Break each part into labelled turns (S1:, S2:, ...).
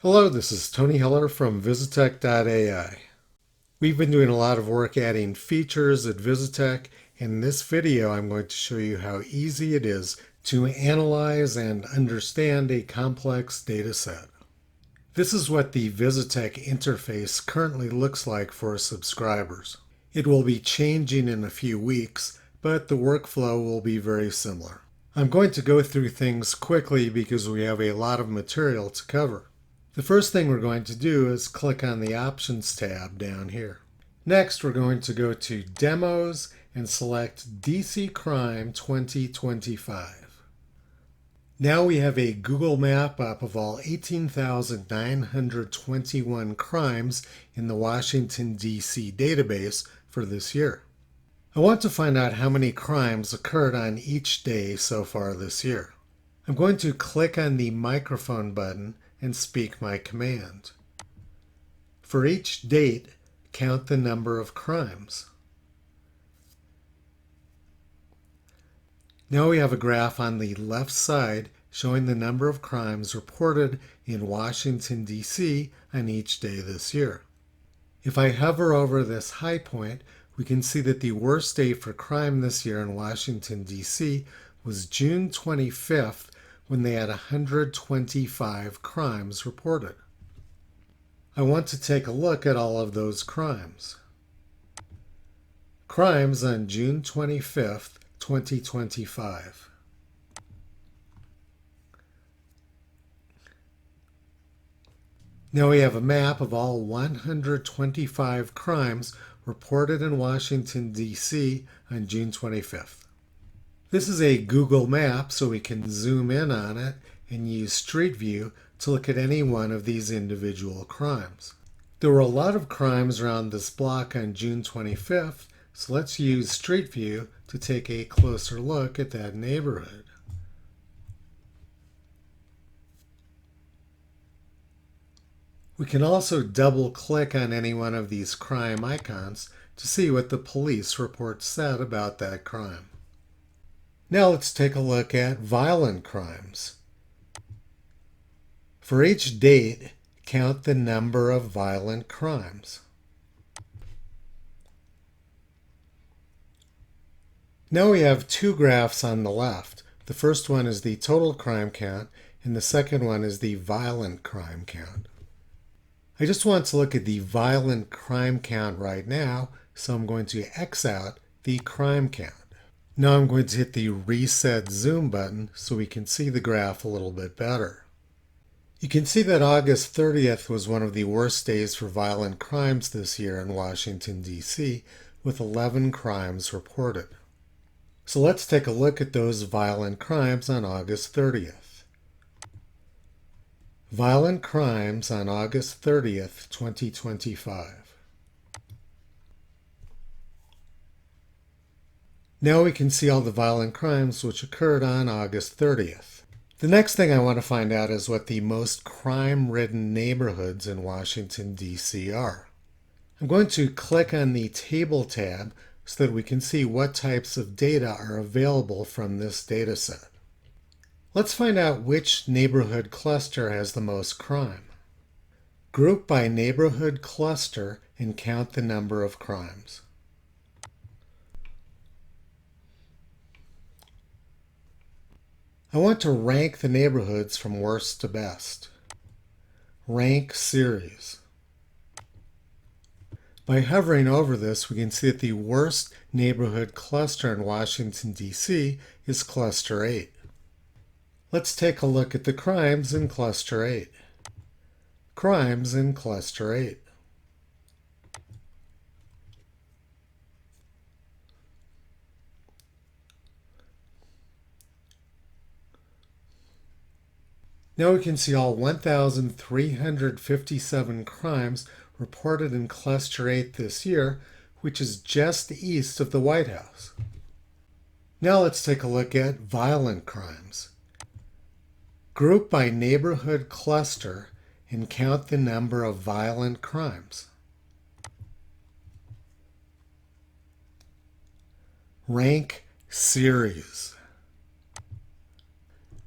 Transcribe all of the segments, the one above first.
S1: Hello, this is Tony Heller from visitech.ai. We've been doing a lot of work adding features at Vizitech. In this video, I'm going to show you how easy it is to analyze and understand a complex data set. This is what the Vizitech interface currently looks like for subscribers. It will be changing in a few weeks, but the workflow will be very similar. I'm going to go through things quickly because we have a lot of material to cover. The first thing we're going to do is click on the Options tab down here. Next, we're going to go to Demos and select DC Crime 2025. Now we have a Google map up of all 18,921 crimes in the Washington, D.C. database for this year. I want to find out how many crimes occurred on each day so far this year. I'm going to click on the microphone button and speak my command. For each date, count the number of crimes. Now we have a graph on the left side showing the number of crimes reported in Washington, D.C. on each day this year. If I hover over this high point, we can see that the worst day for crime this year in Washington, D.C. was June 25th, when they had 125 crimes reported. I want to take a look at all of those crimes. Crimes on June 25th, 2025. Now we have a map of all 125 crimes reported in Washington, D.C. on June 25th. This is a Google map, so we can zoom in on it and use Street View to look at any one of these individual crimes. There were a lot of crimes around this block on June 25th, so let's use Street View to take a closer look at that neighborhood. We can also double-click on any one of these crime icons to see what the police report said about that crime. Now let's take a look at violent crimes. For each date, count the number of violent crimes. Now we have two graphs on the left. The first one is the total crime count, and the second one is the violent crime count. I just want to look at the violent crime count right now, so I'm going to X out the crime count. Now I'm going to hit the Reset Zoom button so we can see the graph a little bit better. You can see that August 30th was one of the worst days for violent crimes this year in Washington, D.C., with 11 crimes reported. So let's take a look at those violent crimes on August 30th. Violent crimes on August 30th, 2025. Now we can see all the violent crimes which occurred on August 30th. The next thing I want to find out is what the most crime-ridden neighborhoods in Washington, D.C. are. I'm going to click on the Table tab so that we can see what types of data are available from this data set. Let's find out which neighborhood cluster has the most crime. Group by neighborhood cluster and count the number of crimes. I want to rank the neighborhoods from worst to best. Rank series. By hovering over this, we can see that the worst neighborhood cluster in Washington, D.C. is Cluster 8. Let's take a look at the crimes in Cluster 8. Crimes in Cluster 8. Now we can see all 1,357 crimes reported in Cluster 8 this year, which is just east of the White House. Now let's take a look at violent crimes. Group by neighborhood cluster and count the number of violent crimes. Rank series.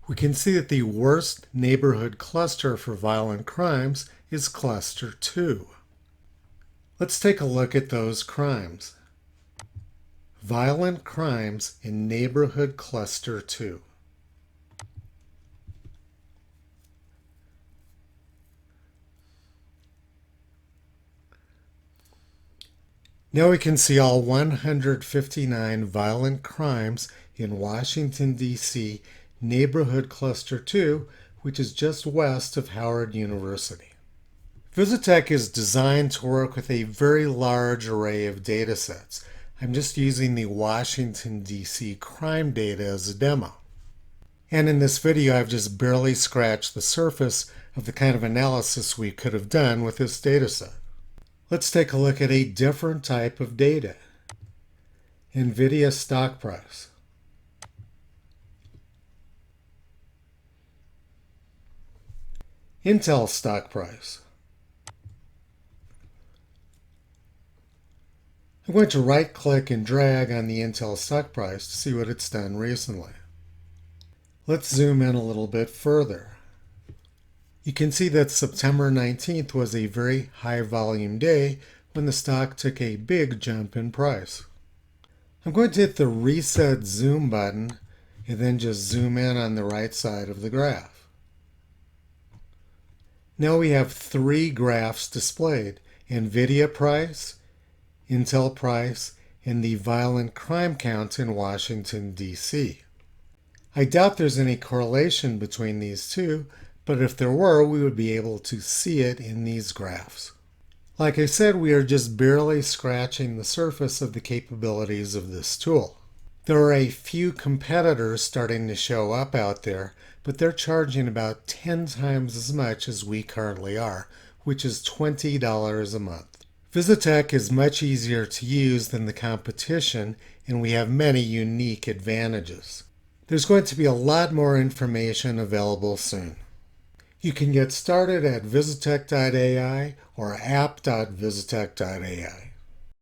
S1: We can see that the worst neighborhood cluster for violent crimes is cluster 2. Let's take a look at those crimes. Violent crimes in neighborhood cluster 2. Now we can see all 159 violent crimes in Washington, D.C. neighborhood cluster 2, which is just west of Howard University. Vizitech is designed to work with a very large array of data sets. I'm just using the Washington, D.C. crime data as a demo. And in this video, I've just barely scratched the surface of the kind of analysis we could have done with this data set. Let's take a look at a different type of data. NVIDIA stock price. Intel stock price. I'm going to right-click and drag on the Intel stock price to see what it's done recently. Let's zoom in a little bit further. You can see that September 19th was a very high volume day when the stock took a big jump in price. I'm going to hit the reset zoom button and then just zoom in on the right side of the graph. Now we have 3 graphs displayed: NVIDIA price, Intel price, and the violent crime count in Washington, D.C. I doubt there's any correlation between these two, but if there were, we would be able to see it in these graphs. Like I said, we are just barely scratching the surface of the capabilities of this tool. There are a few competitors starting to show up out there, but they're charging about 10 times as much as we currently are, which is $20 a month. Vizitech is much easier to use than the competition, and we have many unique advantages. There's going to be a lot more information available soon. You can get started at visitech.ai or app.visitech.ai.